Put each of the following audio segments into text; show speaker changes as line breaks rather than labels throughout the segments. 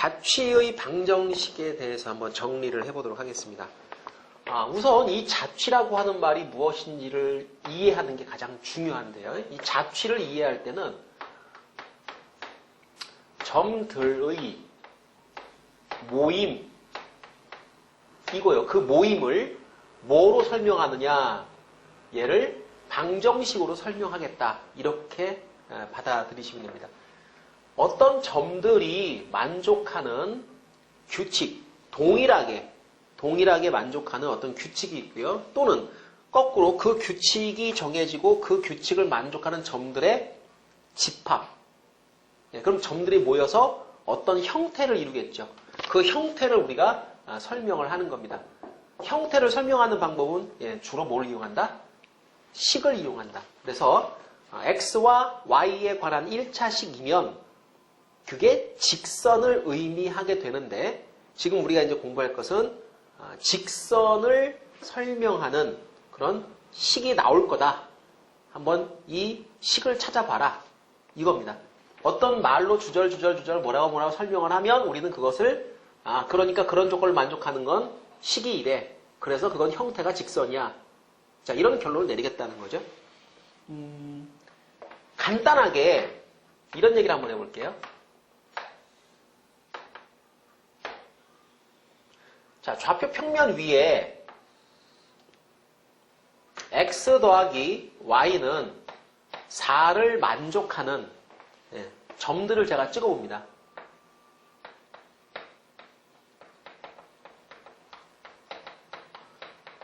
자취의 방정식에 대해서 한번 정리를 해보도록 하겠습니다. 우선 이 자취라고 하는 말이 무엇인지를 이해하는 게 가장 중요한데요. 이 자취를 이해할 때는 점들의 모임, 이거요. 그 모임을 뭐로 설명하느냐? 얘를 방정식으로 설명하겠다. 이렇게 받아들이시면 됩니다. 어떤 점들이 만족하는 규칙, 동일하게 만족하는 어떤 규칙이 있고요. 또는 거꾸로 그 규칙이 정해지고 그 규칙을 만족하는 점들의 집합. 그럼 점들이 모여서 어떤 형태를 이루겠죠. 그 형태를 우리가 설명을 하는 겁니다. 형태를 설명하는 방법은 주로 뭘 이용한다? 식을 이용한다. 그래서 x와 y에 관한 1차식이면 그게 직선을 의미하게 되는데 지금 우리가 이제 공부할 것은 직선을 설명하는 그런 식이 나올 거다. 한번 이 식을 찾아봐라. 이겁니다. 어떤 말로 주절 뭐라고 설명을 하면 우리는 그것을 그러니까 그런 조건을 만족하는 건 식이 이래. 그래서 그건 형태가 직선이야. 자, 이런 결론을 내리겠다는 거죠. 간단하게 이런 얘기를 한번 해볼게요. 자, 좌표 평면 위에 x 더하기 y는 4를 만족하는 점들을 제가 찍어봅니다.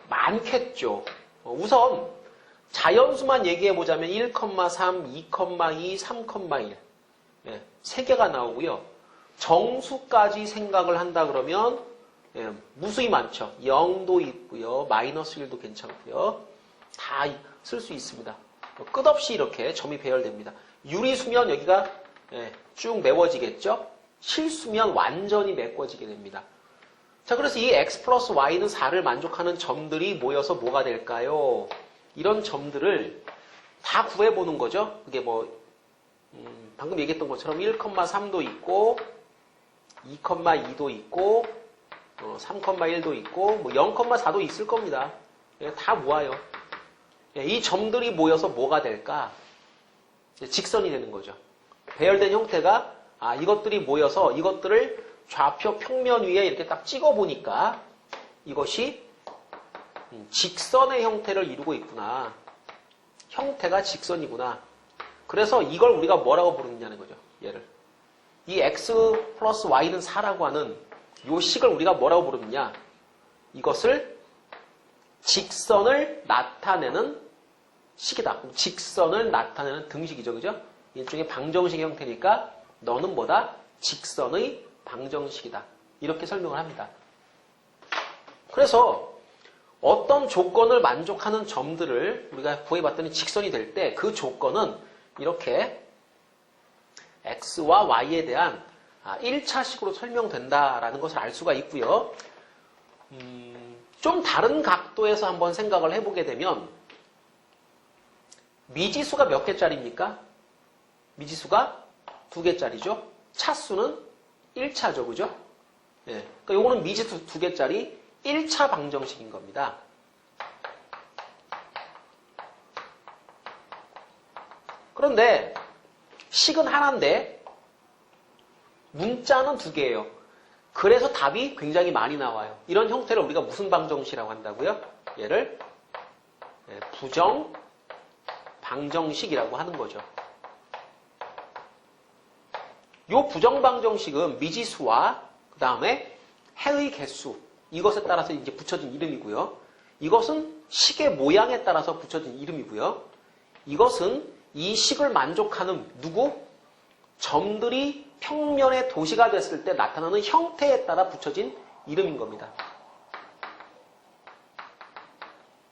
많겠죠. 우선 자연수만 얘기해보자면 1,3, 2,2, 3,1 세 개가 나오고요. 정수까지 생각을 한다 그러면 무수히 많죠. 0도 있고요. 마이너스 1도 괜찮고요. 다 쓸 수 있습니다. 끝없이 이렇게 점이 배열됩니다. 유리수면 여기가 쭉 메워지겠죠. 실수면 완전히 메꿔지게 됩니다. 자, 그래서 이 x 플러스 y는 4를 만족하는 점들이 모여서 뭐가 될까요? 이런 점들을 다 구해보는 거죠. 그게 방금 얘기했던 것처럼 1,3도 있고 2,2도 있고 3,1도 있고 0,4도 있을 겁니다. 다 모아요. 이 점들이 모여서 뭐가 될까? 직선이 되는 거죠. 배열된 형태가 이것들이 모여서 이것들을 좌표 평면 위에 이렇게 딱 찍어보니까 이것이 직선의 형태를 이루고 있구나. 형태가 직선이구나. 그래서 이걸 우리가 뭐라고 부르느냐는 거죠. 얘를. 이 x 플러스 y는 4라고 하는 이 식을 우리가 뭐라고 부르느냐. 이것을 직선을 나타내는 식이다. 직선을 나타내는 등식이죠. 그죠? 일종의 방정식 형태니까 너는 뭐다? 직선의 방정식이다. 이렇게 설명을 합니다. 그래서 어떤 조건을 만족하는 점들을 우리가 구해봤더니 직선이 될 때 그 조건은 이렇게 x와 y에 대한 1차식으로 설명된다라는 것을 알 수가 있고요. 좀 다른 각도에서 한번 생각을 해보게 되면 미지수가 몇 개짜리입니까? 미지수가 2개짜리죠. 차수는 1차죠. 그죠? 그러니까 요거는 미지수 2개짜리 1차 방정식인 겁니다. 그런데 식은 하나인데 문자는 2개예요. 그래서 답이 굉장히 많이 나와요. 이런 형태를 우리가 무슨 방정식이라고 한다고요? 얘를 부정 방정식이라고 하는 거죠. 요 부정 방정식은 미지수와 그 다음에 해의 개수 이것에 따라서 이제 붙여진 이름이고요. 이것은 식의 모양에 따라서 붙여진 이름이고요. 이것은 이 식을 만족하는 누구? 점들이 평면의 도시가 됐을 때 나타나는 형태에 따라 붙여진 이름인 겁니다.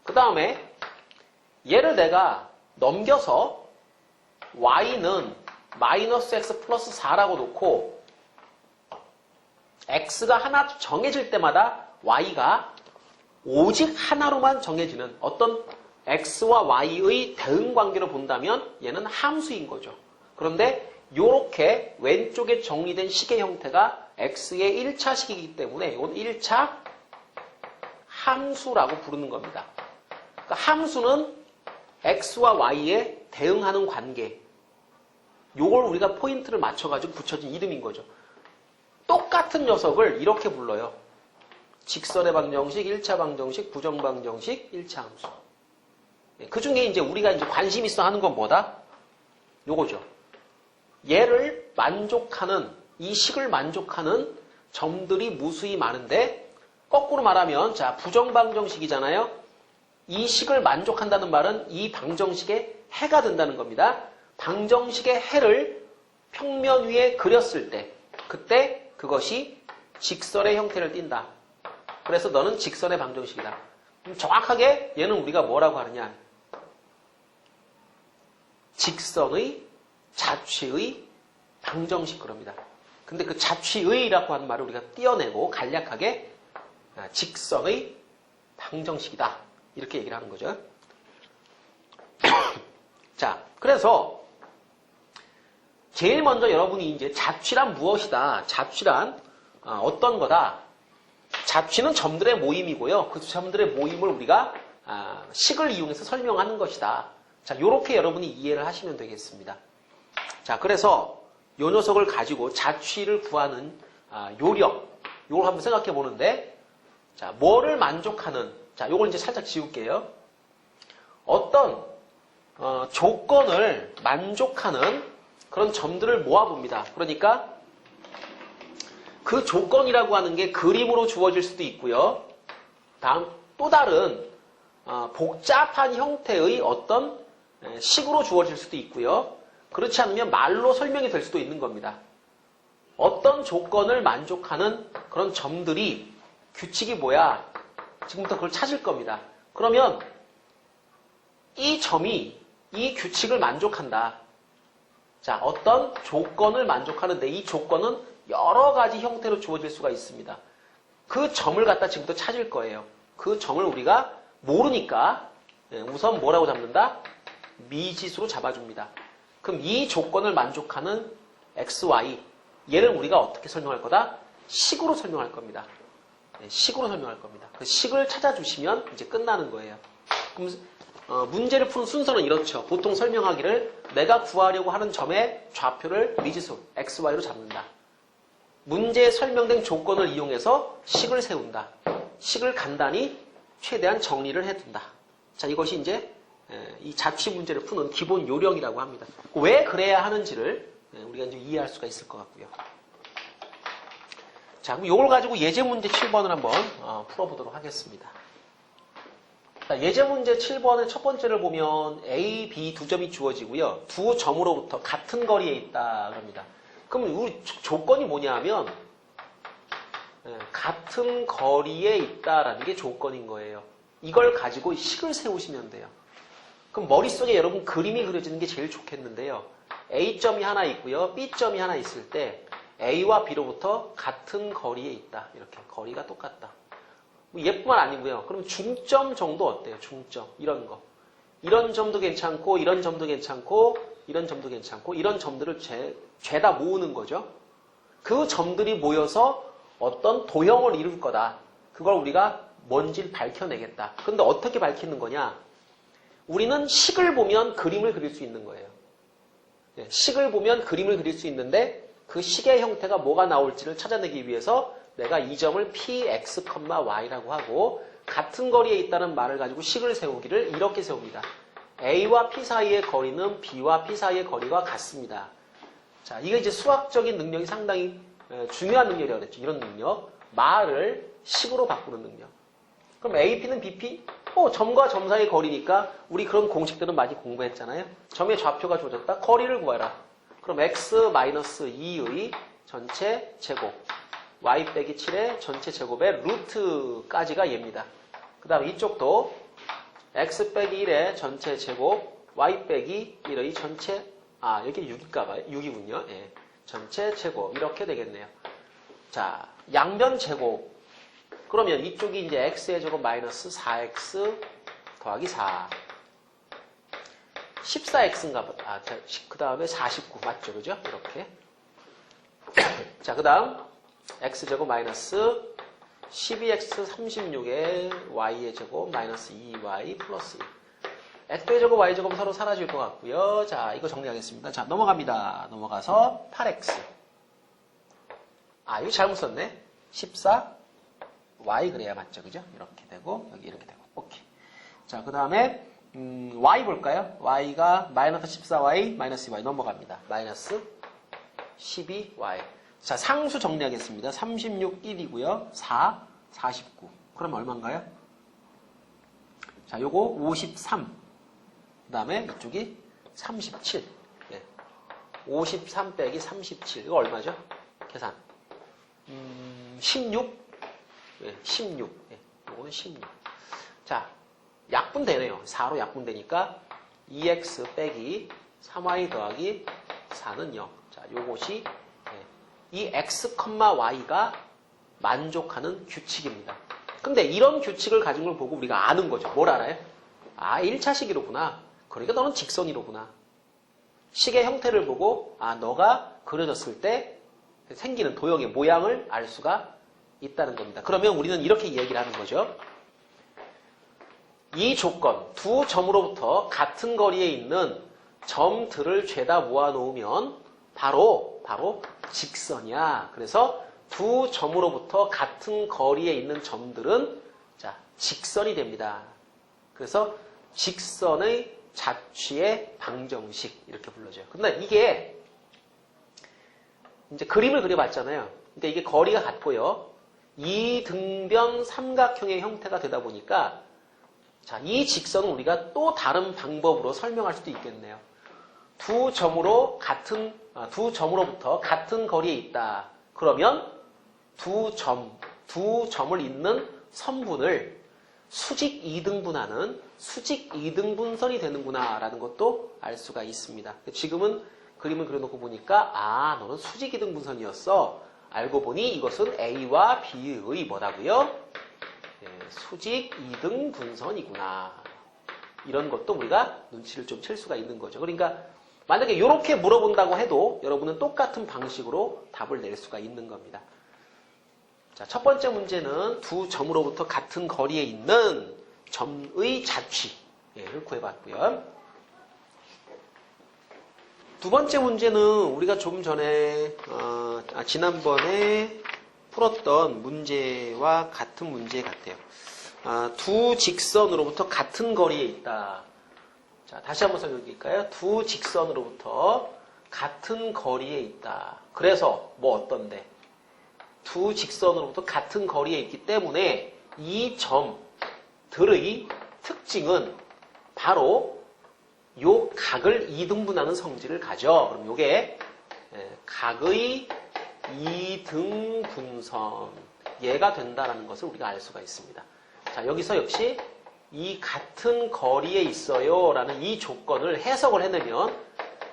그 다음에 얘를 내가 넘겨서 y는 마이너스 x 플러스 4라고 놓고 x가 하나 정해질 때마다 y가 오직 하나로만 정해지는 어떤 x와 y의 대응 관계로 본다면 얘는 함수인 거죠. 그런데 이렇게 왼쪽에 정리된 식의 형태가 x의 1차식이기 때문에 이건 1차 함수라고 부르는 겁니다. 그러니까 함수는 x와 y에 대응하는 관계. 요걸 우리가 포인트를 맞춰가지고 붙여진 이름인 거죠. 똑같은 녀석을 이렇게 불러요. 직선의 방정식, 1차 방정식, 부정방정식, 1차 함수. 그 중에 이제 우리가 이제 관심 있어 하는 건 뭐다? 요거죠. 얘를 만족하는, 이 식을 만족하는 점들이 무수히 많은데, 거꾸로 말하면, 자, 부정방정식이잖아요? 이 식을 만족한다는 말은 이 방정식의 해가 된다는 겁니다. 방정식의 해를 평면 위에 그렸을 때, 그때 그것이 직선의 형태를 띈다. 그래서 너는 직선의 방정식이다. 그럼 정확하게 얘는 우리가 뭐라고 하느냐? 직선의 자취의 방정식 그럽니다. 근데 그 자취의라고 하는 말을 우리가 띄어내고 간략하게 직선의 방정식이다. 이렇게 얘기를 하는 거죠. 자, 그래서 제일 먼저 여러분이 이제 자취란 무엇이다? 자취란 어떤 거다? 자취는 점들의 모임이고요. 그 점들의 모임을 우리가 식을 이용해서 설명하는 것이다. 자, 요렇게 여러분이 이해를 하시면 되겠습니다. 자, 그래서 요 녀석을 가지고 자취를 구하는 요령, 요걸 한번 생각해 보는데, 자, 뭐를 만족하는, 자, 요걸 이제 살짝 지울게요. 어떤 조건을 만족하는 그런 점들을 모아봅니다. 그러니까 그 조건이라고 하는 게 그림으로 주어질 수도 있고요. 다음 또 다른 복잡한 형태의 어떤 식으로 주어질 수도 있고요. 그렇지 않으면 말로 설명이 될 수도 있는 겁니다. 어떤 조건을 만족하는 그런 점들이 규칙이 뭐야? 지금부터 그걸 찾을 겁니다. 그러면 이 점이 이 규칙을 만족한다. 자, 어떤 조건을 만족하는데 이 조건은 여러 가지 형태로 주어질 수가 있습니다. 그 점을 갖다 지금부터 찾을 거예요. 그 점을 우리가 모르니까 우선 뭐라고 잡는다? 미지수로 잡아줍니다. 그럼 이 조건을 만족하는 x, y 얘를 우리가 어떻게 설명할 거다? 식으로 설명할 겁니다. 식으로 설명할 겁니다. 그 식을 찾아주시면 이제 끝나는 거예요. 그럼 문제를 푸는 순서는 이렇죠. 보통 설명하기를 내가 구하려고 하는 점의 좌표를 미지수 x, y로 잡는다. 문제에 설명된 조건을 이용해서 식을 세운다. 식을 간단히 최대한 정리를 해둔다. 자, 이것이 이제 이 자취 문제를 푸는 기본 요령이라고 합니다. 왜 그래야 하는지를 우리가 이제 이해할 수가 있을 것 같고요. 자, 그럼 이걸 가지고 예제 문제 7번을 한번 풀어보도록 하겠습니다. 자, 예제 문제 7번의 첫 번째를 보면 A, B 두 점이 주어지고요. 두 점으로부터 같은 거리에 있다 그럽니다. 그럼 우리 조건이 뭐냐 하면 같은 거리에 있다라는 게 조건인 거예요. 이걸 가지고 식을 세우시면 돼요. 그럼 머릿속에 여러분 그림이 그려지는 게 제일 좋겠는데요. A점이 하나 있고요. B점이 하나 있을 때 A와 B로부터 같은 거리에 있다. 이렇게 거리가 똑같다. 얘뿐만 아니고요. 그럼 중점 정도 어때요? 중점 이런 거. 이런 점도 괜찮고 이런 점도 괜찮고 이런 점도 괜찮고 이런 점들을 죄다 모으는 거죠. 그 점들이 모여서 어떤 도형을 이룰 거다. 그걸 우리가 뭔지를 밝혀내겠다. 그런데 어떻게 밝히는 거냐? 우리는 식을 보면 그림을 그릴 수 있는 거예요. 식을 보면 그림을 그릴 수 있는데 그 식의 형태가 뭐가 나올지를 찾아내기 위해서 내가 이 점을 px, y라고 하고 같은 거리에 있다는 말을 가지고 식을 세우기를 이렇게 세웁니다. A와 P 사이의 거리는 B와 P 사이의 거리가 같습니다. 자, 이게 이제 수학적인 능력이 상당히 중요한 능력이라고 그랬죠. 이런 능력. 말을 식으로 바꾸는 능력. 그럼 AP는 BP? 점과 점 사이의 거리니까 우리 그런 공식들은 많이 공부했잖아요. 점의 좌표가 주어졌다. 거리를 구해라. 그럼 x-2의 전체 제곱 y 빼기 7의 전체 제곱의 루트까지가 얘입니다. 그 다음에 이쪽도 x 빼기 1의 전체 제곱 y 빼기 1의 전체 여기 6일까봐요. 6이군요. 예. 전체 제곱 이렇게 되겠네요. 자, 양변 제곱 그러면 이쪽이 이제 x의 제곱 마이너스 4x 더하기 4 14x인가 보다. 그 다음에 49 맞죠? 그죠? 이렇게. 자, 그 다음 x제곱 마이너스 12x 36에 y의 제곱 마이너스 2y 플러스 1. x의 제곱 y제곱 서로 사라질 것 같고요. 자, 이거 정리하겠습니다. 자, 넘어갑니다. 넘어가서 8x. 아, 이거 잘못 썼네. 14 y 그래야 맞죠, 그죠? 이렇게 되고 여기 이렇게 되고. 오케이. 자, 그 다음에 y 볼까요? y가 마이너스 14y 마이너스 2y 넘어갑니다. 마이너스 12y. 자, 상수 정리하겠습니다. 36, 1이고요. 4, 49. 그럼 얼마인가요? 자, 요거 53. 그 다음에 이쪽이 37. 네. 53 빼기 37. 이거 얼마죠? 계산. 16. 네, 16. 네, 요거는 16. 자, 약분되네요. 4로 약분되니까 2x 빼기 3y 더하기 4는 0. 자, 요것이 이 x, y가 만족하는 규칙입니다. 근데 이런 규칙을 가진 걸 보고 우리가 아는 거죠. 뭘 알아요? 아, 1차식이로구나. 그러니까 너는 직선이로구나. 식의 형태를 보고 아, 너가 그려졌을 때 생기는 도형의 모양을 알 수가 있다는 겁니다. 그러면 우리는 이렇게 얘기를 하는 거죠. 이 조건, 두 점으로부터 같은 거리에 있는 점들을 죄다 모아놓으면 바로 직선이야. 그래서 두 점으로부터 같은 거리에 있는 점들은 자, 직선이 됩니다. 그래서 직선의 자취의 방정식 이렇게 불러줘요. 근데 이게 이제 그림을 그려봤잖아요. 근데 이게 거리가 같고요. 이등변 삼각형의 형태가 되다 보니까 자, 이 직선은 우리가 또 다른 방법으로 설명할 수도 있겠네요. 두 점으로부터 같은 거리에 있다. 그러면 두 점을 잇는 선분을 수직 이등분하는 수직 이등분선이 되는구나 라는 것도 알 수가 있습니다. 지금은 그림을 그려놓고 보니까 아, 너는 수직 이등분선이었어. 알고 보니 이것은 A와 B의 뭐라고요? 네, 수직 이등분선이구나. 이런 것도 우리가 눈치를 좀 챌 수가 있는 거죠. 그러니까 만약에 이렇게 물어본다고 해도 여러분은 똑같은 방식으로 답을 낼 수가 있는 겁니다. 자, 첫 번째 문제는 두 점으로부터 같은 거리에 있는 점의 자취를 구해봤고요. 두 번째 문제는 우리가 조금 전에 지난번에 풀었던 문제와 같은 문제 같아요. 두 직선으로부터 같은 거리에 있다. 자, 다시 한번 설명드릴까요? 두 직선으로부터 같은 거리에 있다. 그래서 뭐 어떤데? 두 직선으로부터 같은 거리에 있기 때문에 이 점들의 특징은 바로 요 각을 이등분하는 성질을 가져. 그럼 요게 각의 이등분선 얘가 된다는 것을 우리가 알 수가 있습니다. 자, 여기서 역시 이 같은 거리에 있어요 라는 이 조건을 해석을 해내면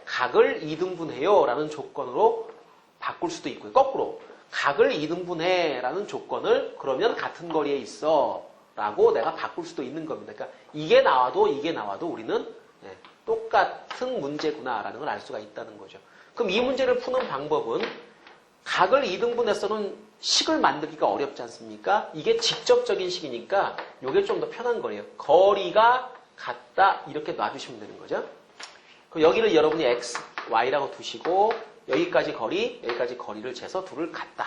각을 이등분해요 라는 조건으로 바꿀 수도 있고요. 거꾸로 각을 이등분해 라는 조건을 그러면 같은 거리에 있어 라고 내가 바꿀 수도 있는 겁니다. 그러니까 이게 나와도 우리는 똑같은 문제구나 라는 걸 알 수가 있다는 거죠. 그럼 이 문제를 푸는 방법은 각을 이등분해서는 식을 만들기가 어렵지 않습니까? 이게 직접적인 식이니까 이게 좀 더 편한 거예요. 거리가 같다 이렇게 놔주시면 되는 거죠. 그럼 여기를 여러분이 x, y라고 두시고 여기까지 거리를 재서 둘을 같다.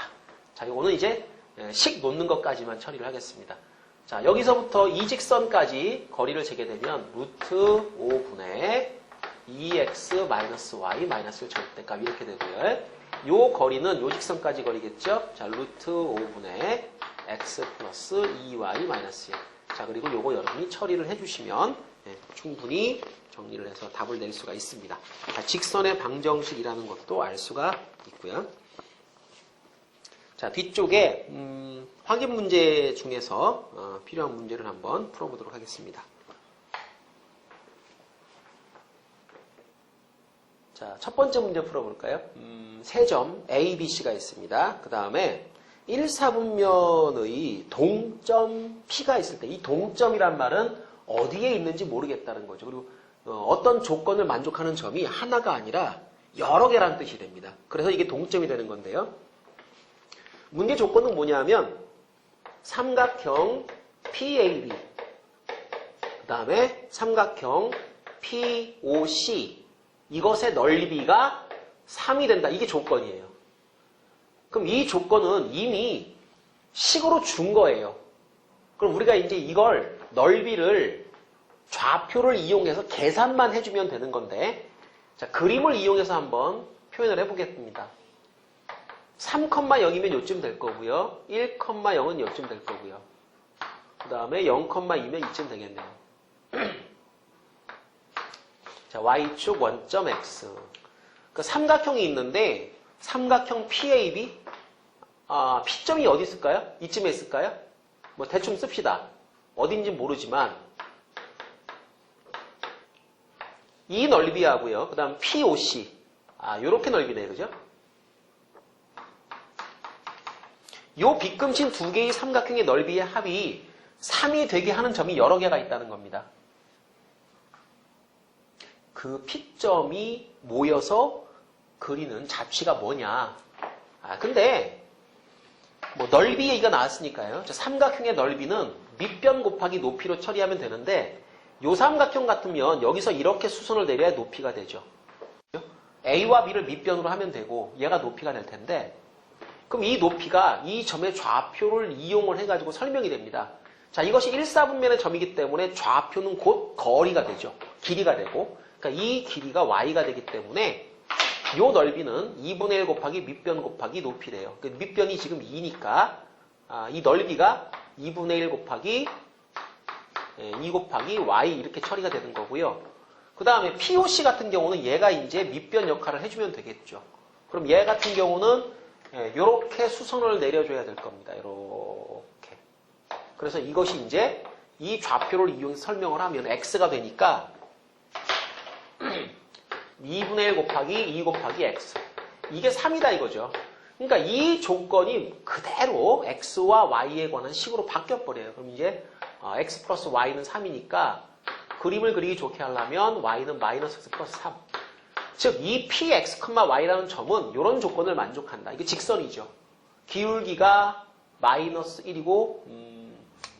자, 이거는 이제 식 놓는 것까지만 처리를 하겠습니다. 자, 여기서부터 이 직선까지 거리를 재게 되면 루트 5분의 2x 마이너스 y 마이너스 1 절대값 이렇게 되고요. 요 거리는 요 직선까지 거리겠죠? 자, 루트 5분의 x 플러스 2y 마이너스 1. 자, 그리고 요거 여러분이 처리를 해주시면 충분히 정리를 해서 답을 낼 수가 있습니다. 자, 직선의 방정식이라는 것도 알 수가 있고요. 자, 뒤쪽에 확인 문제 중에서 필요한 문제를 한번 풀어보도록 하겠습니다. 자, 첫 번째 문제 풀어볼까요? 세 점 A, B, C가 있습니다. 그 다음에 1, 4분면의 동점 P가 있을 때 이 동점이란 말은 어디에 있는지 모르겠다는 거죠. 그리고 어떤 조건을 만족하는 점이 하나가 아니라 여러 개라는 뜻이 됩니다. 그래서 이게 동점이 되는 건데요. 문제 조건은 뭐냐면 삼각형 PAB 그 다음에 삼각형 POC 이것의 넓이가 3이 된다. 이게 조건이에요. 그럼 이 조건은 이미 식으로 준 거예요. 그럼 우리가 이제 이걸 넓이를 좌표를 이용해서 계산만 해주면 되는 건데 자, 그림을 이용해서 한번 표현을 해보겠습니다. 3,0이면 요쯤 될 거고요. 1,0은 요쯤 될 거고요. 그 다음에 0,2면 이쯤 되겠네요. 자, y축 원점 x. 그 삼각형이 있는데 삼각형 PAB P점이 어디 있을까요? 이쯤에 있을까요? 뭐 대충 씁시다. 어딘지 모르지만 이 넓이하고요. 그 다음 POC. 요렇게 넓이네요. 그죠? 요 빗금친 두 개의 삼각형의 넓이의 합이 3이 되게 하는 점이 여러 개가 있다는 겁니다. 그 P점이 모여서 그리는 잡지가 뭐냐. 근데 뭐 넓이 얘기가 나왔으니까요. 삼각형의 넓이는 밑변 곱하기 높이로 처리하면 되는데 요 삼각형 같으면 여기서 이렇게 수선을 내려야 높이가 되죠. A와 B를 밑변으로 하면 되고 얘가 높이가 될 텐데 그럼 이 높이가 이 점의 좌표를 이용을 해가지고 설명이 됩니다. 자, 이것이 1사분면의 점이기 때문에 좌표는 곧 거리가 되죠. 길이가 되고 그러니까 이 길이가 y가 되기 때문에 이 넓이는 2분의 1 곱하기 밑변 곱하기 높이래요. 그러니까 밑변이 지금 2니까 이 넓이가 2분의 1 곱하기 2 곱하기 y 이렇게 처리가 되는 거고요. 그 다음에 POC 같은 경우는 얘가 이제 밑변 역할을 해주면 되겠죠. 그럼 얘 같은 경우는 이렇게 수선을 내려줘야 될 겁니다. 이렇게. 그래서 이것이 이제 이 좌표를 이용해서 설명을 하면 x가 되니까 2분의 1 곱하기 2 곱하기 x. 이게 3이다 이거죠. 그러니까 이 조건이 그대로 x와 y에 관한 식으로 바뀌어버려요. 그럼 이제 x 플러스 y는 3이니까 그림을 그리기 좋게 하려면 y는 마이너스 x 플러스 3. 즉, 이 px, y라는 점은 이런 조건을 만족한다. 이게 직선이죠. 기울기가 마이너스 1이고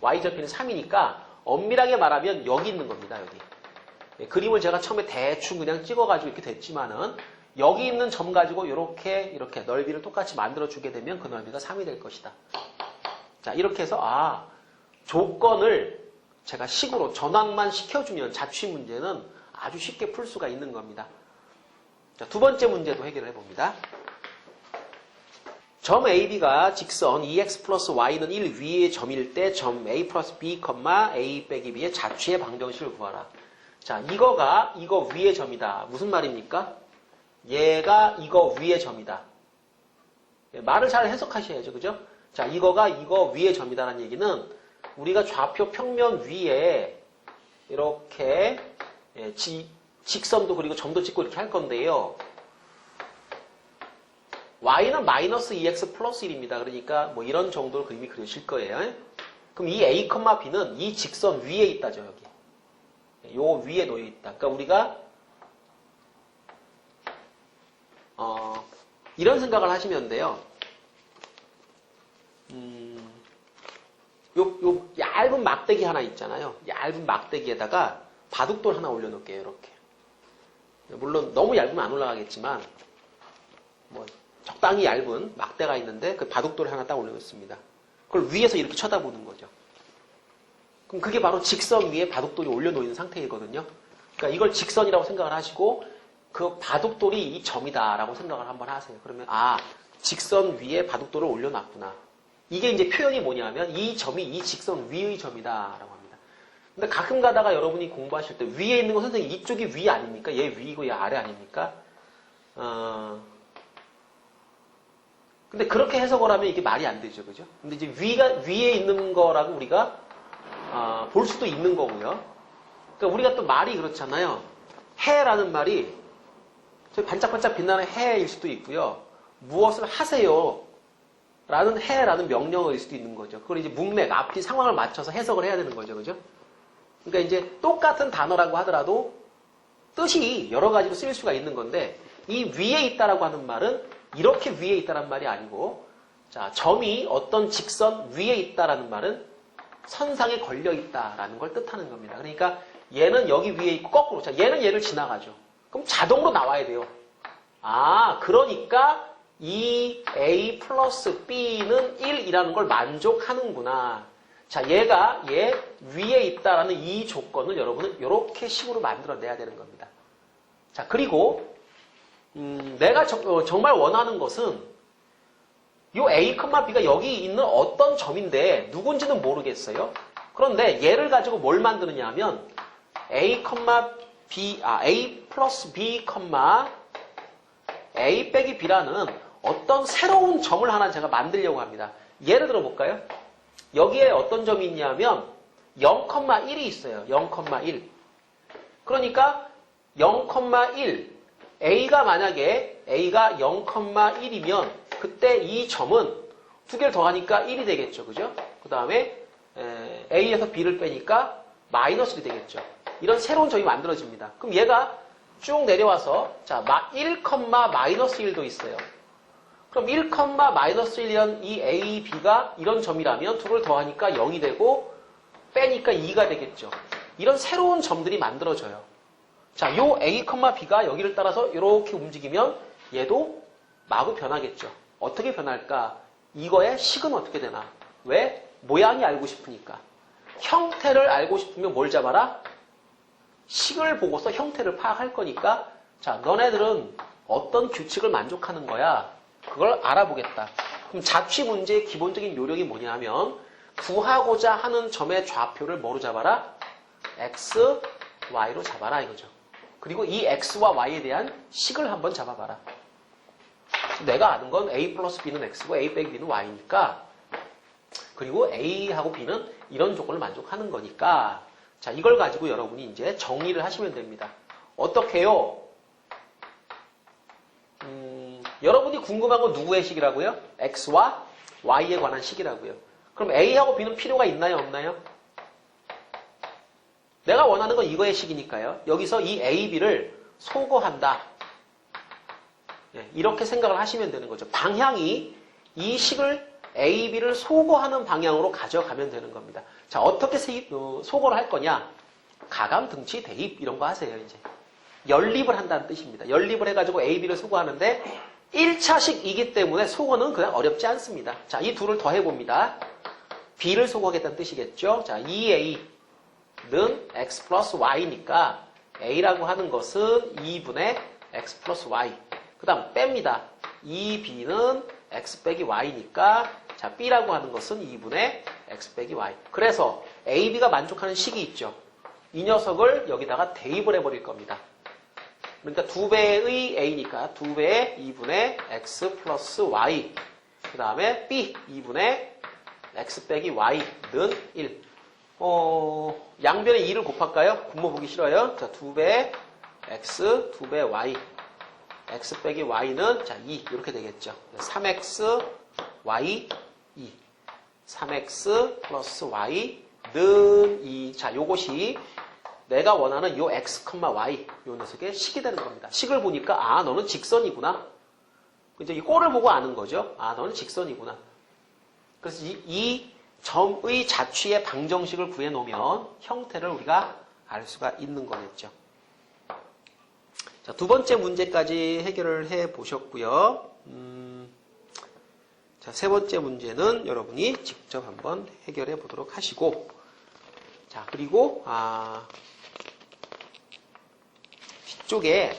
y절편이 3이니까 엄밀하게 말하면 여기 있는 겁니다. 여기. 그림을 제가 처음에 대충 그냥 찍어가지고 이렇게 됐지만은 여기 있는 점 가지고 이렇게 넓이를 똑같이 만들어주게 되면 그 넓이가 3이 될 것이다. 자, 이렇게 해서 조건을 제가 식으로 전환만 시켜주면 자취 문제는 아주 쉽게 풀 수가 있는 겁니다. 자, 두 번째 문제도 해결을 해봅니다. 점 AB가 직선 2x 플러스 y는 1 위의 점일 때 점 A 플러스 B, A 빼기 B의 자취의 방정식을 구하라. 자, 이거 위의 점이다. 무슨 말입니까? 얘가 이거 위의 점이다. 말을 잘 해석하셔야죠. 그죠? 자, 이거 위의 점이다라는 얘기는 우리가 좌표 평면 위에 이렇게 직선도 그리고 점도 찍고 이렇게 할 건데요. y는 마이너스 2x 플러스 1입니다. 그러니까 뭐 이런 정도로 그림이 그려질 거예요. 그럼 이 a, b는 이 직선 위에 있다죠. 여기. 요 위에 놓여 있다. 그러니까 우리가 이런 생각을 하시면 돼요. 요 얇은 막대기 하나 있잖아요. 얇은 막대기에다가 바둑돌 하나 올려놓을게요. 이렇게. 물론 너무 얇으면 안 올라가겠지만 뭐 적당히 얇은 막대가 있는데 그 바둑돌 하나 딱 올려놓습니다. 그걸 위에서 이렇게 쳐다보는 거죠. 그럼 그게 바로 직선 위에 바둑돌이 올려놓이는 상태이거든요. 그러니까 이걸 직선이라고 생각을 하시고 그 바둑돌이 이 점이다라고 생각을 한번 하세요. 그러면 직선 위에 바둑돌을 올려놨구나. 이게 이제 표현이 뭐냐면 이 점이 이 직선 위의 점이다라고 합니다. 근데 가끔 가다가 여러분이 공부하실 때 위에 있는 거 선생님 이쪽이 위 아닙니까? 얘 위이고 얘 아래 아닙니까? 근데 그렇게 해석을 하면 이게 말이 안 되죠. 그죠? 근데 이제 위에 있는 거라고 우리가 볼 수도 있는 거고요. 그러니까 우리가 또 말이 그렇잖아요. 해라는 말이 저희 반짝반짝 빛나는 해일 수도 있고요. 무엇을 하세요 라는 해라는 명령어일 수도 있는 거죠. 그걸 이제 문맥, 앞뒤 상황을 맞춰서 해석을 해야 되는 거죠. 그죠? 그러니까 이제 똑같은 단어라고 하더라도 뜻이 여러 가지로 쓰일 수가 있는 건데 이 위에 있다라고 하는 말은 이렇게 위에 있다란 말이 아니고 자, 점이 어떤 직선 위에 있다라는 말은 선상에 걸려 있다라는 걸 뜻하는 겁니다. 그러니까 얘는 여기 위에 있고 거꾸로. 자, 얘는 얘를 지나가죠. 그럼 자동으로 나와야 돼요. 아, 그러니까 이 A 플러스 B는 1이라는 걸 만족하는구나. 자, 얘가 얘 위에 있다라는 이 조건을 여러분은 이렇게 식으로 만들어내야 되는 겁니다. 자, 그리고 내가 정말 원하는 것은 이 A, B가 여기 있는 어떤 점인데 누군지는 모르겠어요. 그런데 얘를 가지고 뭘 만드느냐 하면 A, B, A 플러스 B, A 빼기 B라는 어떤 새로운 점을 하나 제가 만들려고 합니다. 예를 들어 볼까요? 여기에 어떤 점이 있냐면 0,1이 있어요. 0,1. 그러니까 0,1. A가 만약에 A가 0,1이면 그때 이 점은 두 개를 더하니까 1이 되겠죠. 그죠? 그 다음에 A에서 B를 빼니까 마이너스 1이 되겠죠. 이런 새로운 점이 만들어집니다. 그럼 얘가 쭉 내려와서 자 1, 마이너스 1도 있어요. 그럼 1, 마이너스 1이란 이 A, B가 이런 점이라면 둘을 더하니까 0이 되고 빼니까 2가 되겠죠. 이런 새로운 점들이 만들어져요. 자, 요 A, B가 여기를 따라서 이렇게 움직이면 얘도 마구 변하겠죠. 어떻게 변할까? 이거의 식은 어떻게 되나? 왜? 모양이 알고 싶으니까. 형태를 알고 싶으면 뭘 잡아라? 식을 보고서 형태를 파악할 거니까 자, 너네들은 어떤 규칙을 만족하는 거야? 그걸 알아보겠다. 그럼 자취 문제의 기본적인 요령이 뭐냐면 구하고자 하는 점의 좌표를 뭐로 잡아라? X, Y로 잡아라 이거죠. 그리고 이 X와 Y에 대한 식을 한번 잡아봐라. 내가 아는 건 A 플러스 B는 X고 A 빼기 B는 Y니까 그리고 A하고 B는 이런 조건을 만족하는 거니까 자, 이걸 가지고 여러분이 이제 정리를 하시면 됩니다. 어떻게 해요? 여러분이 궁금한 건 누구의 식이라고요? X와 Y에 관한 식이라고요. 그럼 A하고 B는 필요가 있나요? 없나요? 내가 원하는 건 이거의 식이니까요. 여기서 이 A, B를 소거한다. 이렇게 생각을 하시면 되는 거죠. 방향이 이 식을 A, B를 소거하는 방향으로 가져가면 되는 겁니다. 자, 어떻게 소거를 할 거냐? 가감, 등치, 대입 이런 거 하세요. 이제 연립을 한다는 뜻입니다. 연립을 해가지고 A, B를 소거하는데 1차식이기 때문에 소거는 그냥 어렵지 않습니다. 자, 이 둘을 더해봅니다. B를 소거하겠다는 뜻이겠죠. 자, 2A는 X 플러스 Y니까 A라고 하는 것은 2분의 X 플러스 Y. 그 다음 뺍니다. 2B는 X 빼기 Y니까 자, B라고 하는 것은 2분의 X 빼기 Y. 그래서 A, B가 만족하는 식이 있죠. 이 녀석을 여기다가 대입을 해버릴 겁니다. 그러니까 2배의 A니까 2배의 2분의 X 플러스 Y. 그 다음에 B 2분의 X 빼기 Y는 1. 양변에 2를 곱할까요? 분모 보기 싫어요. 자, 2배 X, 2배 Y. X 빼기 Y는 자, 2 이렇게 되겠죠. 3X, Y, 2. 3X 플러스 Y는 2. 자, 요것이 내가 원하는 요 X, Y 요 녀석의 식이 되는 겁니다. 식을 보니까 아, 너는 직선이구나. 이제 이 꼴을 보고 아는 거죠. 아, 너는 직선이구나. 그래서 이 점의 자취의 방정식을 구해놓으면 형태를 우리가 알 수가 있는 거겠죠. 자, 두 번째 문제까지 해결을 해 보셨고요. 자, 세 번째 문제는 여러분이 직접 한번 해결해 보도록 하시고, 자, 그리고 뒤쪽에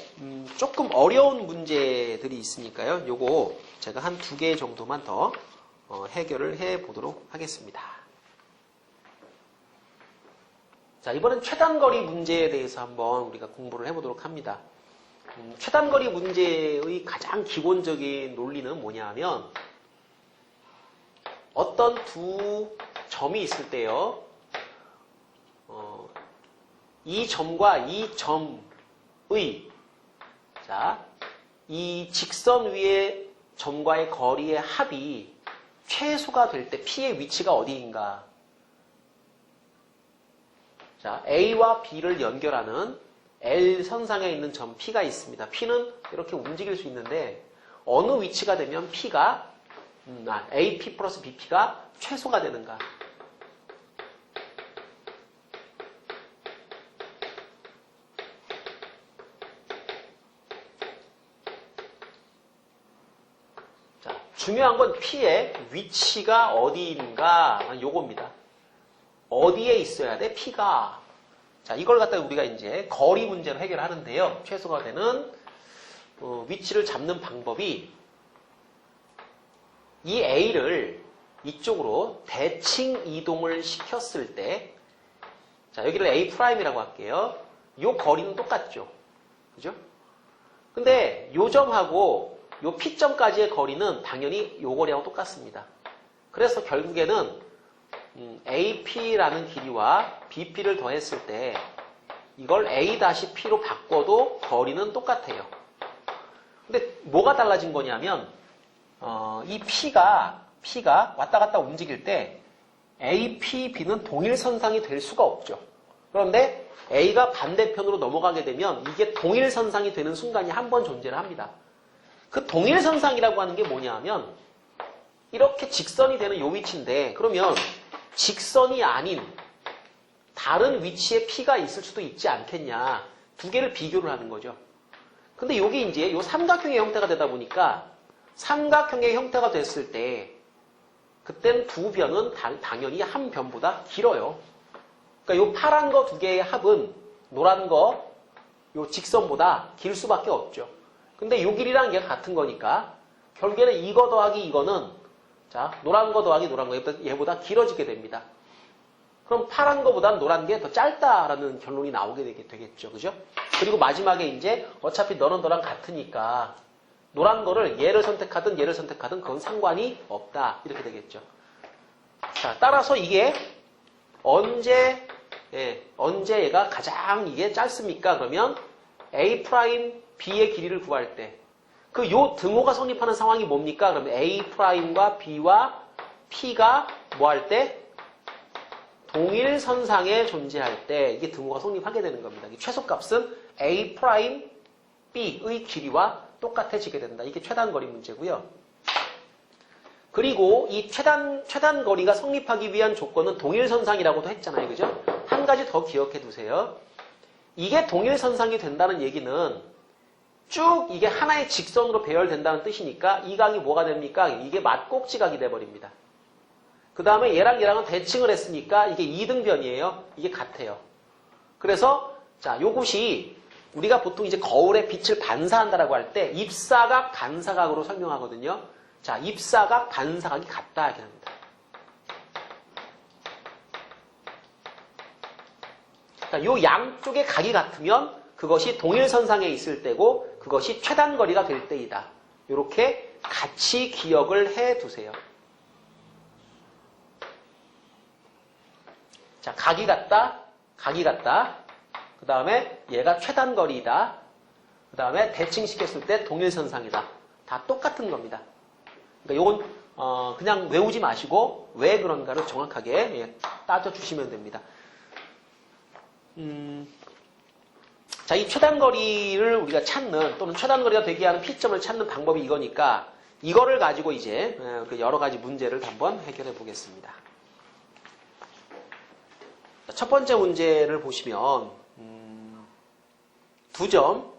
조금 어려운 문제들이 있으니까요. 요거 제가 한 2개 정도만 더 해결을 해 보도록 하겠습니다. 자, 이번엔 최단거리 문제에 대해서 한번 우리가 공부를 해 보도록 합니다. 최단거리 문제의 가장 기본적인 논리는 뭐냐 하면 어떤 두 점이 있을 때요. 이 점과 이 점의 자, 이 직선 위의 점과의 거리의 합이 최소가 될 때 P의 위치가 어디인가? 자, A와 B를 연결하는 L 선상에 있는 점 P가 있습니다. P는 이렇게 움직일 수 있는데 어느 위치가 되면 P가 AP 플러스 BP가 최소가 되는가. 자, 중요한 건 P의 위치가 어디인가 요겁니다. 어디에 있어야 돼? P가. 자, 이걸 갖다가 우리가 이제 거리 문제로 해결하는데요. 최소가 되는 위치를 잡는 방법이 이 A를 이쪽으로 대칭 이동을 시켰을 때, 자, 여기를 A'이라고 할게요. 요 거리는 똑같죠. 그죠? 근데 요 점하고 요 P점까지의 거리는 당연히 요 거리하고 똑같습니다. 그래서 결국에는 AP라는 길이와 BP를 더했을 때 이걸 A-P로 바꿔도 거리는 똑같아요. 근데 뭐가 달라진 거냐면 이 P가 왔다 갔다 움직일 때 AP, B는 동일선상이 될 수가 없죠. 그런데 A가 반대편으로 넘어가게 되면 이게 동일선상이 되는 순간이 한 번 존재를 합니다. 그 동일선상이라고 하는 게 뭐냐면 이렇게 직선이 되는 요 위치인데, 그러면 직선이 아닌 다른 위치에 P가 있을 수도 있지 않겠냐. 두 개를 비교를 하는 거죠. 근데 요게 이제 요 삼각형의 형태가 되다 보니까 삼각형의 형태가 됐을 때 그때는 두 변은 당연히 한 변보다 길어요. 그러니까 요 파란 거 두 개의 합은 노란 거 요 직선보다 길 수밖에 없죠. 근데 요 길이랑 얘가 같은 거니까 결국에는 이거 더하기 이거는, 자, 노란 거 더하기 노란 거 얘보다 길어지게 됩니다. 그럼 파란 거보다는 노란 게 더 짧다라는 결론이 나오게 되겠죠. 그죠? 그리고 마지막에 이제 어차피 너는 너랑 같으니까 노란 거를 얘를 선택하든 얘를 선택하든 그건 상관이 없다. 이렇게 되겠죠. 자, 따라서 이게 언제 얘가 가장 이게 짧습니까? 그러면 A', B의 길이를 구할 때 그 요 등호가 성립하는 상황이 뭡니까? 그러면 A'과 B와 P가 뭐 할 때? 동일선상에 존재할 때 이게 등호가 성립하게 되는 겁니다. 최소값은 A', B의 길이와 똑같아지게 된다. 이게 최단거리 문제고요. 그리고 이 최단거리가 성립하기 위한 조건은 동일선상이라고도 했잖아요. 그죠? 한 가지 더 기억해 두세요. 이게 동일선상이 된다는 얘기는 쭉 이게 하나의 직선으로 배열된다는 뜻이니까 이 각이 뭐가 됩니까? 이게 맞꼭지각이 돼버립니다. 그 다음에 얘랑 얘랑은 대칭을 했으니까 이게 이등변이에요. 이게 같아요. 그래서 자, 요것이 우리가 보통 이제 거울에 빛을 반사한다라고 할 때 입사각, 반사각으로 설명하거든요. 자, 입사각, 반사각이 같다 이렇게 합니다. 자, 요 양쪽의 각이 같으면 그것이 동일선상에 있을 때고 그것이 최단거리가 될 때이다. 이렇게 같이 기억을 해 두세요. 자, 각이 같다. 그 다음에 얘가 최단거리이다. 그 다음에 대칭시켰을 때 동일선상이다. 다 똑같은 겁니다. 그러니까 요건 그냥 외우지 마시고 왜 그런가를 정확하게 따져주시면 됩니다. 자, 이 최단거리를 우리가 찾는, 또는 최단거리가 되게 하는 P점을 찾는 방법이 이거니까 이거를 가지고 이제 여러 가지 문제를 한번 해결해 보겠습니다. 첫 번째 문제를 보시면 두 점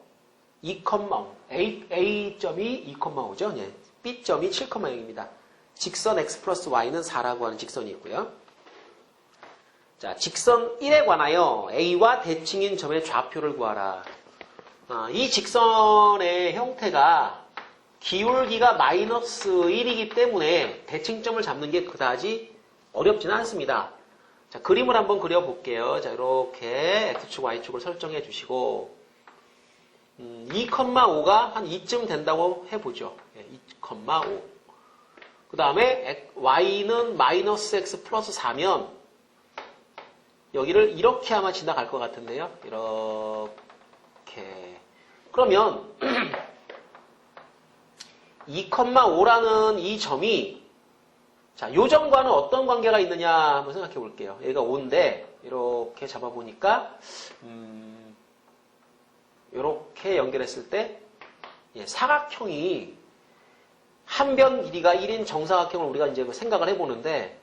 2,5 A점이 2,5죠. 예. B점이 7,0입니다. 직선 X 플러스 Y는 4라고 하는 직선이 있고요. 자, 직선 1에 관하여 A와 대칭인 점의 좌표를 구하라. 이 직선의 형태가 기울기가 마이너스 1이기 때문에 대칭점을 잡는 게 그다지 어렵지는 않습니다. 자, 그림을 한번 그려볼게요. 자, 이렇게 X축, Y축을 설정해 주시고 2,5가 한 2쯤 된다고 해보죠. 2,5. 그 다음에 Y는 마이너스 X 플러스 4면 여기를 이렇게 아마 지나갈 것 같은데요. 이렇게. 그러면 2,5라는 이 점이, 자, 요 점과는 어떤 관계가 있느냐 한번 생각해 볼게요. 얘가 5인데 이렇게 잡아보니까 이렇게 연결했을 때 사각형이 한 변 길이가 1인 정사각형을 우리가 이제 생각을 해보는데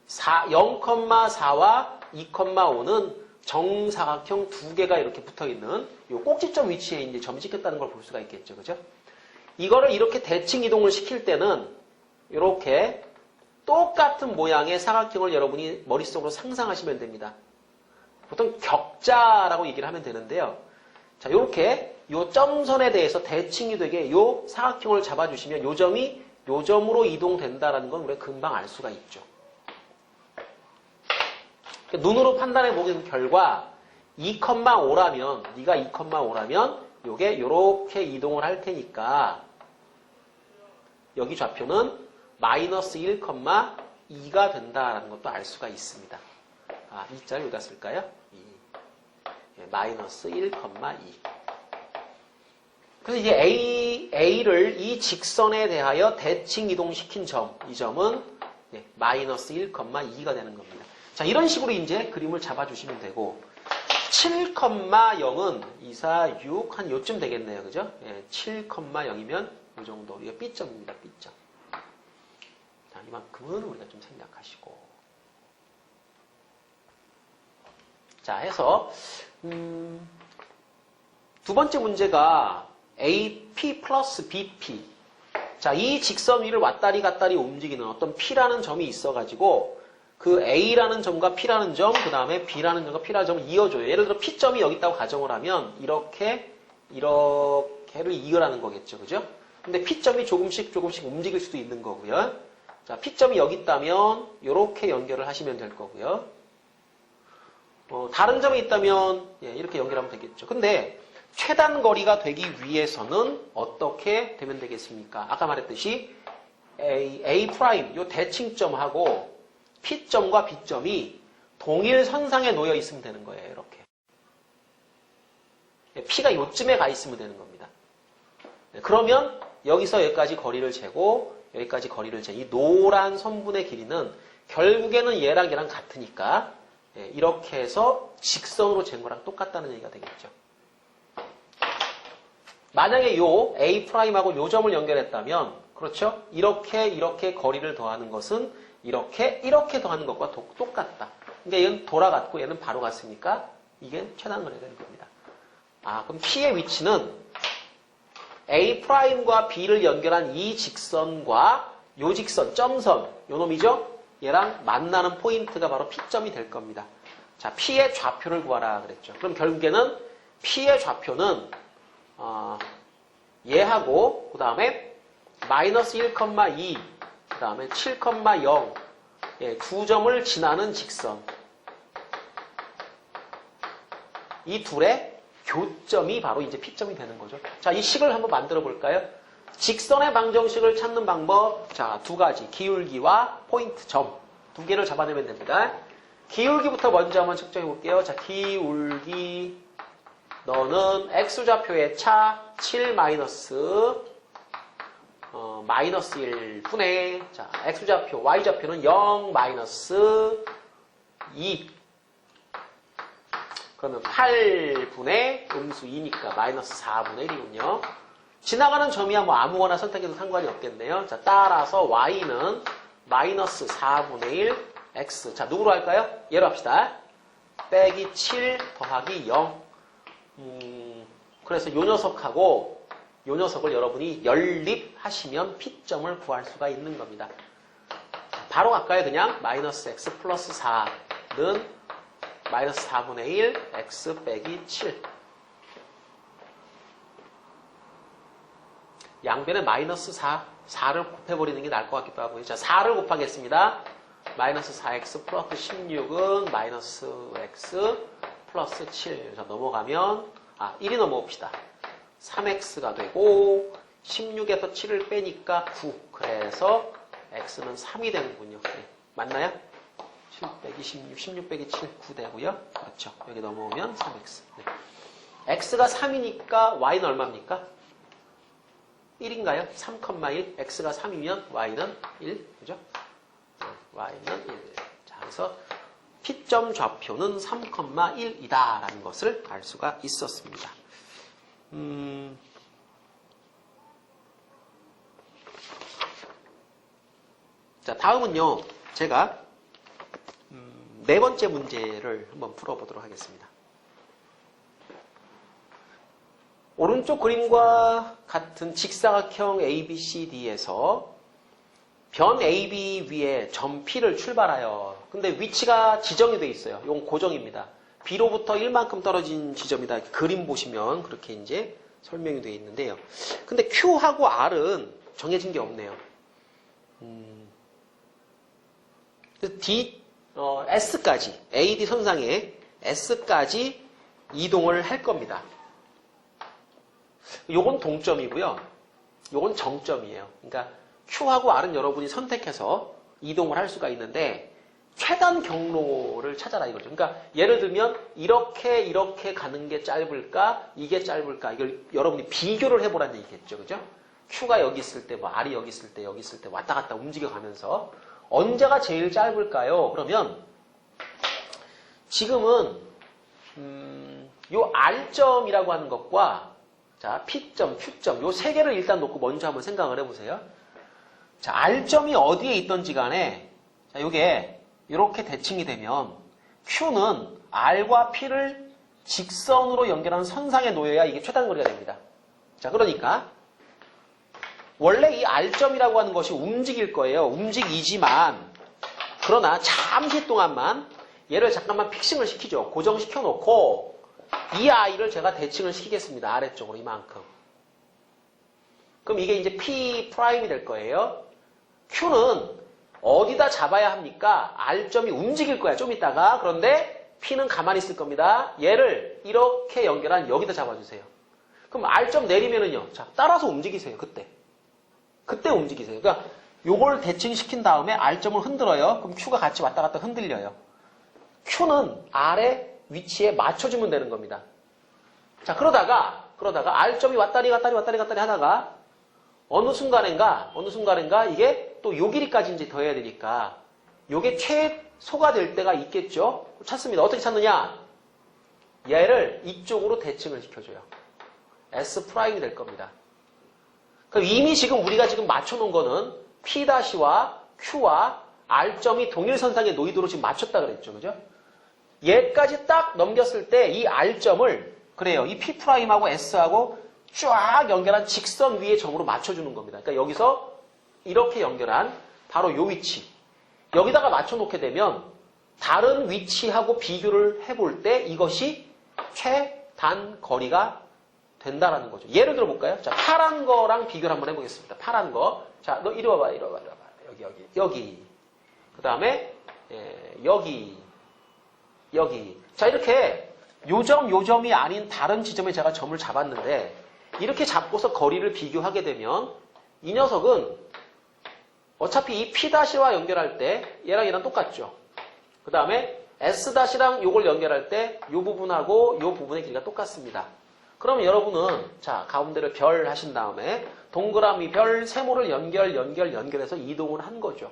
0,4와 2,5는 정사각형 두 개가 이렇게 붙어있는 이 꼭지점 위치에 이제 점이 찍혔다는 걸 볼 수가 있겠죠. 그죠? 이거를 이렇게 대칭 이동을 시킬 때는 이렇게 똑같은 모양의 사각형을 여러분이 머릿속으로 상상하시면 됩니다. 보통 격자라고 얘기를 하면 되는데요. 자, 이렇게 요 점선에 대해서 대칭이 되게 요 사각형을 잡아주시면 요 점이 요 점으로 이동된다라는 건 우리가 금방 알 수가 있죠. 눈으로 판단해 보는 결과 2,5라면 네가 2,5라면 요게 요렇게 이동을 할 테니까 여기 좌표는 마이너스 1,2가 된다라는 것도 알 수가 있습니다. 아, 이 자를 여기다 쓸까요? 마이너스 1,2. 그래서 이제 A를 이 직선에 대하여 대칭 이동시킨 점, 이 점은 마이너스 1,2가 되는 겁니다. 자, 이런 식으로 이제 그림을 잡아주시면 되고, 7,0은 2, 4, 6, 한 요쯤 되겠네요. 그죠? 7,0이면 이 정도. 이거 B점입니다. B점. 자, 이만큼은 우리가 좀 생략하시고. 자, 해서, 두 번째 문제가 AP 플러스 BP. 자, 이 직선 위를 왔다리 갔다리 움직이는 어떤 P라는 점이 있어가지고, 그 A라는 점과 P라는 점, 그 다음에 B라는 점과 P라는 점을 이어줘요. 예를 들어 P점이 여기 있다고 가정을 하면 이렇게를 이으라는 거겠죠. 그죠? 근데 P점이 조금씩 움직일 수도 있는 거고요. 자, P점이 여기 있다면 이렇게 연결을 하시면 될 거고요. 다른 점이 있다면 이렇게 연결하면 되겠죠. 근데 최단 거리가 되기 위해서는 어떻게 되면 되겠습니까? 아까 말했듯이 A 프라임, 요 대칭점하고 P점과 B점이 동일 선상에 놓여 있으면 되는 거예요. 이렇게. P가 요쯤에 가 있으면 되는 겁니다. 그러면 여기서 여기까지 거리를 재고 여기까지 거리를 재. 이 노란 선분의 길이는 결국에는 얘랑 얘랑 같으니까 이렇게 해서 직선으로 잰 거랑 똑같다는 얘기가 되겠죠. 만약에 요 A'하고 요 점을 연결했다면 그렇죠? 이렇게 거리를 더하는 것은 이렇게 더하는 것과 똑같다. 그러니까 얘는 돌아갔고 얘는 바로 갔으니까 이게 최단 거리가 되는 겁니다. 아, 그럼 P의 위치는 A'과 B를 연결한 이 직선과 요 직선, 점선, 요 놈이죠? 얘랑 만나는 포인트가 바로 P점이 될 겁니다. 자, P의 좌표를 구하라 그랬죠. 그럼 결국에는 P의 좌표는 얘하고 그 다음에 마이너스 1,2 그 다음에 7,0 두 점을 지나는 직선 이 둘의 교점이 바로 이제 P점이 되는 거죠. 자, 이 식을 한번 만들어 볼까요? 직선의 방정식을 찾는 방법, 자, 두 가지, 기울기와 포인트 점 두 개를 잡아내면 됩니다. 기울기부터 먼저 한번 측정해 볼게요. 자, 기울기 너는 X좌표의 차 7 마이너스 1분의 자, X좌표, Y좌표는 0 마이너스 2 그러면 8분의 음수 2니까 마이너스 4분의 1이군요. 지나가는 점이야 뭐 아무거나 선택해도 상관이 없겠네요. 자, 따라서 Y는 마이너스 4분의 1 X. 자, 누구로 할까요? 얘로 합시다. 빼기 7 더하기 0. 그래서 요 녀석하고 요 녀석을 여러분이 연립하시면 P점을 구할 수가 있는 겁니다. 바로 갈까요? 그냥 마이너스 X 플러스 4는 마이너스 4분의 1 X 빼기 7. 양변에 마이너스 4를 곱해버리는 게 나을 것 같기도 하고요. 자, 4를 곱하겠습니다. 마이너스 4X 플러스 16은 마이너스 X 플러스 7. 자, 넘어가면 1이 넘어옵시다. 3X가 되고 16에서 7을 빼니까 9. 그래서 X는 3이 되는군요. 네. 맞나요? 7 빼기 16, 16 빼기 7, 9 되고요. 그렇죠. 여기 넘어오면 3X. 네. X가 3이니까 Y는 얼마입니까? 1인가요? 3,1. X가 3이면 Y는 1. 그죠? Y는 1. 자, 그래서 P점 좌표는 3,1이다라는 것을 알 수가 있었습니다. 자, 다음은요. 제가 네 번째 문제를 한번 풀어보도록 하겠습니다. 오른쪽 그림과 같은 직사각형 ABCD에서 변 AB 위에 점 P를 출발하여 근데 위치가 지정이 되어 있어요. 이건 고정입니다. B로부터 1만큼 떨어진 지점이다. 그림 보시면 그렇게 이제 설명이 되어 있는데요. 근데 Q하고 R은 정해진 게 없네요. S까지 AD 선상에 S까지 이동을 할 겁니다. 요건 동점이고요. 요건 정점이에요. 그러니까 Q하고 R은 여러분이 선택해서 이동을 할 수가 있는데 최단 경로를 찾아라 이거죠. 그러니까 예를 들면 이렇게 가는 게 짧을까? 이게 짧을까? 이걸 여러분이 비교를 해보라는 얘기겠죠. 그죠? Q가 여기 있을 때, 뭐 R이 여기 있을 때, 여기 있을 때 왔다 갔다 움직여가면서 언제가 제일 짧을까요? 그러면 지금은 요 R점이라고 하는 것과 자, P점, Q점 요 세 개를 일단 놓고 먼저 한번 생각을 해보세요. 자, R점이 어디에 있던지 간에 자, 요게 이렇게 대칭이 되면 Q는 R과 P를 직선으로 연결하는 선상에 놓여야 이게 최단거리가 됩니다. 자, 그러니까 원래 이 R점이라고 하는 것이 움직일 거예요. 움직이지만 그러나 잠시 동안만 얘를 잠깐만 픽싱을 시키죠. 고정시켜 놓고 이 아이를 제가 대칭을 시키겠습니다. 아래쪽으로 이만큼. 그럼 이게 이제 P'이 될 거예요. Q는 어디다 잡아야 합니까? R점이 움직일 거야, 좀 이따가. 그런데 P는 가만히 있을 겁니다. 얘를 이렇게 연결한 여기다 잡아주세요. 그럼 R점 내리면은요. 자, 따라서 움직이세요, 그때. 그때 움직이세요. 그러니까 요걸 대칭시킨 다음에 R점을 흔들어요. 그럼 Q가 같이 왔다 갔다 흔들려요. Q는 R의 위치에 맞춰주면 되는 겁니다. 자, 그러다가 R점이 왔다리 하다가 어느 순간인가 이게 또 요 길이까지 이제 더해야 되니까 요게 최소가 될 때가 있겠죠? 찾습니다. 어떻게 찾느냐? 얘를 이쪽으로 대칭을 시켜줘요. S'이 될 겁니다. 그럼 이미 지금 우리가 지금 맞춰놓은 거는 P'와 Q와 R점이 동일선상에 놓이도록 지금 맞췄다 그랬죠. 그죠? 얘까지 딱 넘겼을 때 이 R점을 그래요. 이 P'하고 S하고 쫙 연결한 직선 위의 점으로 맞춰주는 겁니다. 그러니까 여기서 이렇게 연결한 바로 요 위치. 여기다가 맞춰놓게 되면 다른 위치하고 비교를 해볼 때 이것이 최단 거리가 된다라는 거죠. 예를 들어 볼까요? 자, 파란 거랑 비교를 한번 해보겠습니다. 파란 거. 자, 너 이리 와봐. 여기. 그 다음에 여기. 자, 이렇게 요점이 아닌 다른 지점에 제가 점을 잡았는데 이렇게 잡고서 거리를 비교하게 되면 이 녀석은 어차피 이 P'와 연결할 때 얘랑 똑같죠. 그 다음에 S' 요걸 연결할 때 요 부분하고 요 부분의 길이가 똑같습니다. 그러면 여러분은 자, 가운데를 별 하신 다음에 동그라미 별 세모를 연결해서 이동을 한 거죠.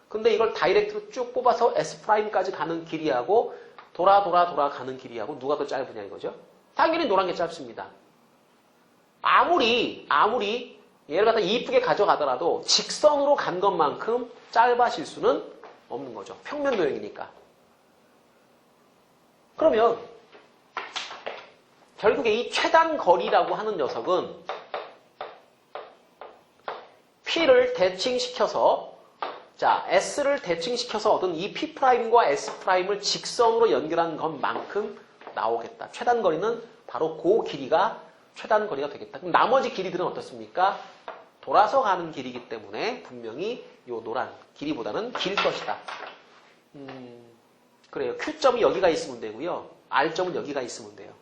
근데 이걸 다이렉트로 쭉 뽑아서 S'까지 가는 길이하고 돌아 가는 길이하고 누가 더 짧으냐 이거죠. 당연히 노란 게 짧습니다. 아무리 얘를 갖다 이쁘게 가져가더라도 직선으로 간 것만큼 짧아질 수는 없는 거죠. 평면 도형이니까. 그러면 결국에 이 최단 거리라고 하는 녀석은 P를 대칭시켜서 자, S를 대칭시켜서 얻은 이 P'과 S'을 직선으로 연결한 것만큼 나오겠다. 최단 거리는 바로 그 길이가 최단 거리가 되겠다. 그럼 나머지 길이들은 어떻습니까? 돌아서 가는 길이기 때문에 분명히 이 노란 길이보다는 길 것이다. 그래요. Q점이 여기가 있으면 되고요. R점은 여기가 있으면 돼요.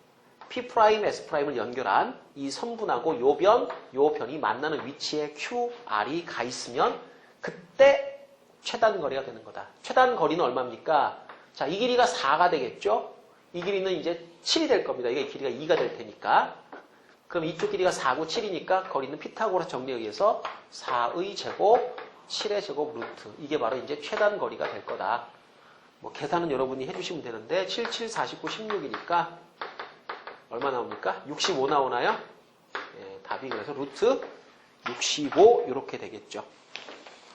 P', S'을 연결한 이 선분하고 요 변이 만나는 위치에 Q, R이 가 있으면 그때 최단 거리가 되는 거다. 최단 거리는 얼마입니까? 자, 이 길이가 4가 되겠죠? 이 길이는 이제 7이 될 겁니다. 이게 길이가 2가 될 테니까. 그럼 이쪽 길이가 4고 7이니까 거리는 피타고라스 정리에 의해서 4의 제곱, 7의 제곱 루트. 이게 바로 이제 최단 거리가 될 거다. 뭐 계산은 여러분이 해주시면 되는데 7, 7, 49, 16이니까 얼마 나옵니까? 65 나오나요? 예, 답이 그래서 루트 65 이렇게 되겠죠.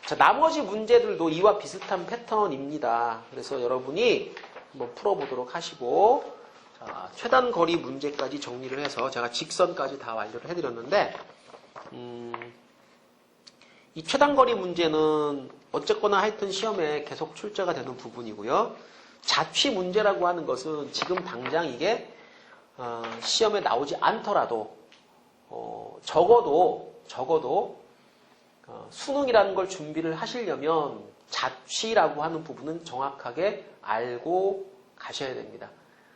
자, 나머지 문제들도 이와 비슷한 패턴입니다. 그래서 여러분이 한번 풀어보도록 하시고, 자, 최단 거리 문제까지 정리를 해서 제가 직선까지 다 완료를 해드렸는데, 이 최단 거리 문제는 어쨌거나 하여튼 시험에 계속 출제가 되는 부분이고요. 자취 문제라고 하는 것은 지금 당장 이게 시험에 나오지 않더라도 적어도 수능이라는 걸 준비를 하시려면 자취라고 하는 부분은 정확하게 알고 가셔야 됩니다.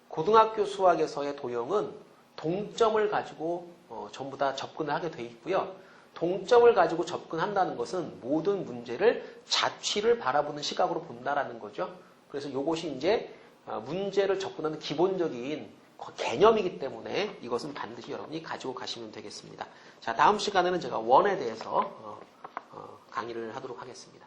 고등학교 수학에서의 도형은 동점을 가지고 전부 다 접근을 하게 돼 있고요. 동점을 가지고 접근한다는 것은 모든 문제를 자취를 바라보는 시각으로 본다라는 거죠. 그래서 이것이 이제 문제를 접근하는 기본적인 개념이기 때문에 이것은 반드시 여러분이 가지고 가시면 되겠습니다. 자, 다음 시간에는 제가 원에 대해서 강의를 하도록 하겠습니다.